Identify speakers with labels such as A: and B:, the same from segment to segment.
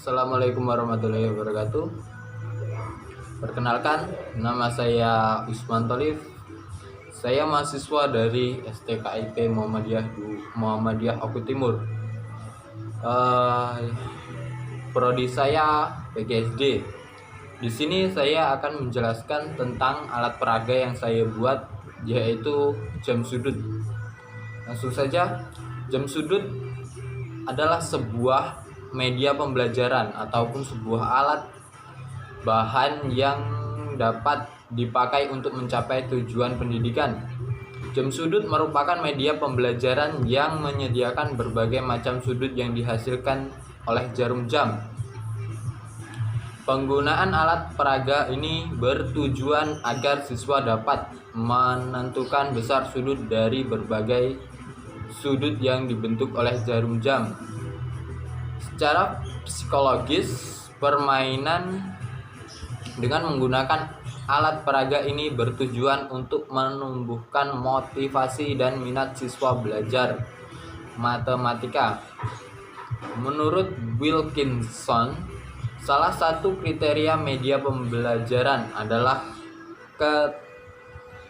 A: Assalamualaikum warahmatullahi wabarakatuh. Perkenalkan, nama saya Usman Tholif. Saya mahasiswa dari STKIP Muhammadiyah Oku Timur. Prodi saya PGSD. Di sini saya akan menjelaskan tentang alat peraga yang saya buat, yaitu jam sudut. Langsung saja, jam sudut adalah sebuah media pembelajaran ataupun sebuah alat bahan yang dapat dipakai untuk mencapai tujuan pendidikan. Jam sudut merupakan media pembelajaran yang menyediakan berbagai macam sudut yang dihasilkan oleh jarum jam. Penggunaan alat peraga ini bertujuan agar siswa dapat menentukan besar sudut dari berbagai sudut yang dibentuk oleh jarum jam. Secara psikologis, permainan dengan menggunakan alat peraga ini bertujuan untuk menumbuhkan motivasi dan minat siswa belajar matematika. Menurut Wilkinson, salah satu kriteria media pembelajaran adalah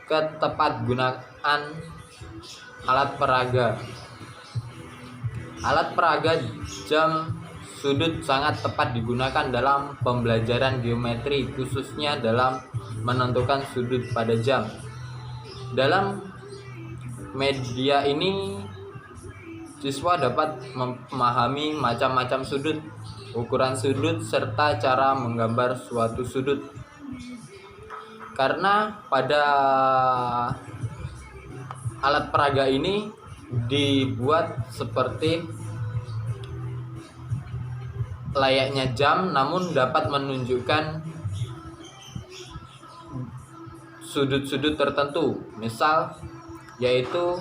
A: ketepatgunaan alat peraga. Alat peraga jam sudut sangat tepat digunakan dalam pembelajaran geometri, khususnya dalam menentukan sudut pada jam. Dalam media ini, siswa dapat memahami macam-macam sudut, ukuran sudut, serta cara menggambar suatu sudut. Karena pada alat peraga ini dibuat seperti layaknya jam, namun dapat menunjukkan sudut-sudut tertentu, misal yaitu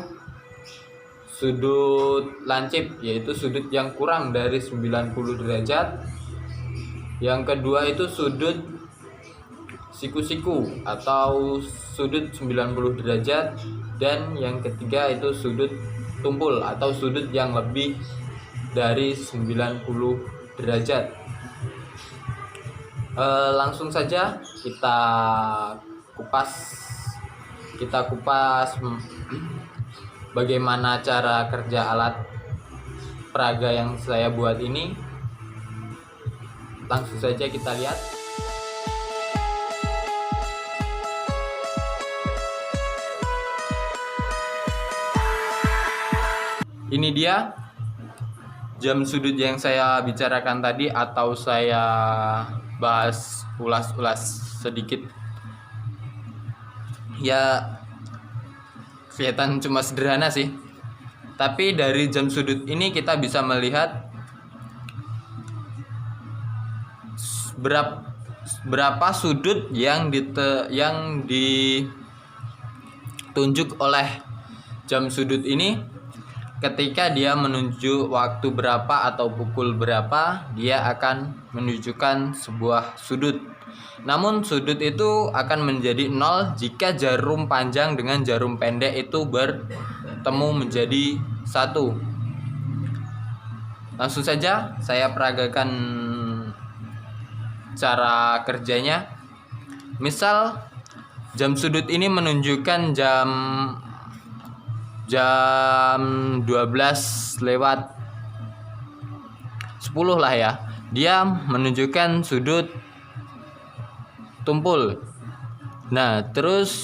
A: sudut lancip, yaitu sudut yang kurang dari 90 derajat. Yang kedua itu sudut siku-siku atau sudut 90 derajat, dan yang ketiga itu sudut tumpul atau sudut yang lebih dari 90 derajat. Langsung saja kita kupas bagaimana cara kerja alat peraga yang saya buat ini. Langsung saja kita lihat. Ini dia jam sudut yang saya bicarakan tadi, atau saya bahas ulas-ulas sedikit. Ya, kelihatan cuma sederhana sih. Tapi dari jam sudut ini kita bisa melihat berapa sudut yang ditunjuk oleh jam sudut ini. Ketika dia menunjuk waktu berapa atau pukul berapa, dia akan menunjukkan sebuah sudut. Namun sudut itu akan menjadi 0 jika jarum panjang dengan jarum pendek itu bertemu menjadi 1. Langsung saja saya peragakan cara kerjanya. Misal jam sudut ini menunjukkan jam 12 lewat 10 lah ya. Dia menunjukkan sudut tumpul. Nah, terus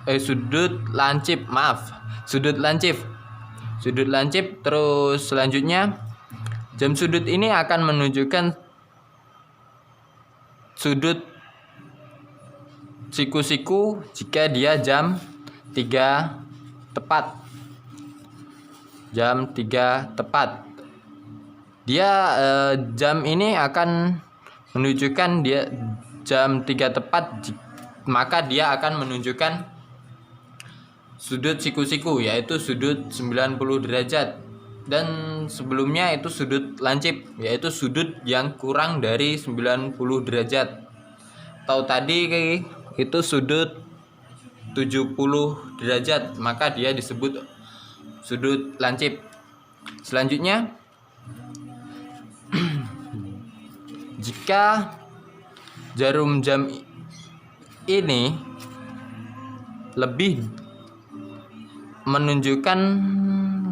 A: sudut lancip. Terus selanjutnya jam sudut ini akan menunjukkan sudut siku-siku jika dia jam 3 tepat. Jam 3 tepat. Jam ini akan menunjukkan dia jam 3 tepat, maka dia akan menunjukkan sudut siku-siku, yaitu sudut 90 derajat. Dan sebelumnya itu sudut lancip, yaitu sudut yang kurang dari 90 derajat. Atau tadi itu sudut 70 derajat, maka dia disebut sudut lancip. Selanjutnya jika jarum jam ini lebih menunjukkan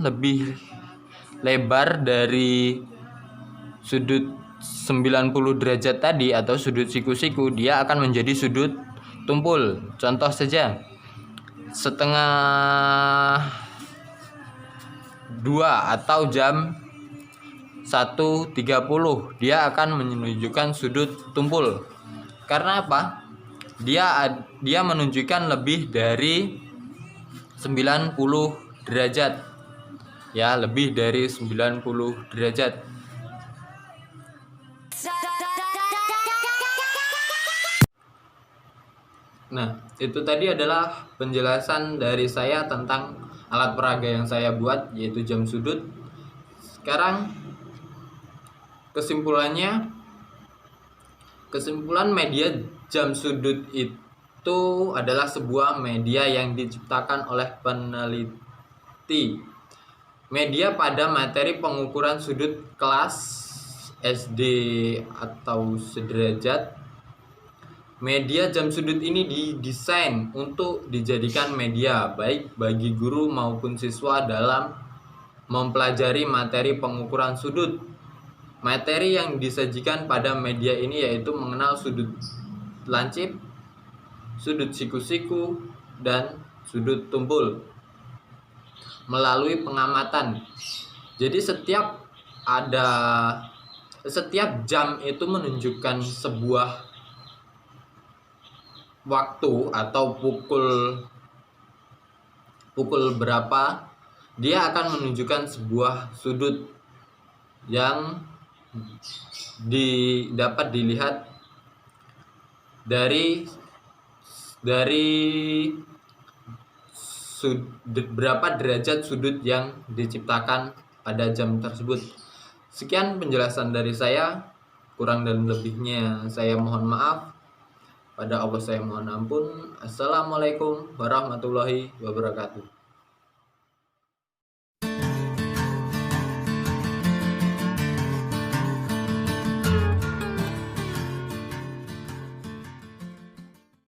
A: lebih lebar dari sudut 90 derajat tadi atau sudut siku-siku, dia akan menjadi sudut tumpul. Contoh saja, setengah 2 atau jam 1.30 dia akan menunjukkan sudut tumpul. Karena apa? Dia menunjukkan lebih dari 90 derajat. Ya, lebih dari 90 derajat. Nah, itu tadi adalah penjelasan dari saya tentang alat peraga yang saya buat, yaitu jam sudut. Sekarang kesimpulan media jam sudut itu adalah sebuah media yang diciptakan oleh peneliti. Media pada materi pengukuran sudut kelas SD atau sederajat. Media jam sudut ini didesain untuk dijadikan media baik bagi guru maupun siswa dalam mempelajari materi pengukuran sudut. Materi yang disajikan pada media ini yaitu mengenal sudut lancip, sudut siku-siku, dan sudut tumpul melalui pengamatan. Jadi setiap jam itu menunjukkan sebuah waktu atau pukul berapa, dia akan menunjukkan sebuah sudut yang dapat dilihat dari berapa derajat sudut yang diciptakan pada jam tersebut. Sekian penjelasan dari saya, kurang dan lebihnya saya mohon maaf. Pada Allah saya mohon ampun. Assalamualaikum warahmatullahi wabarakatuh.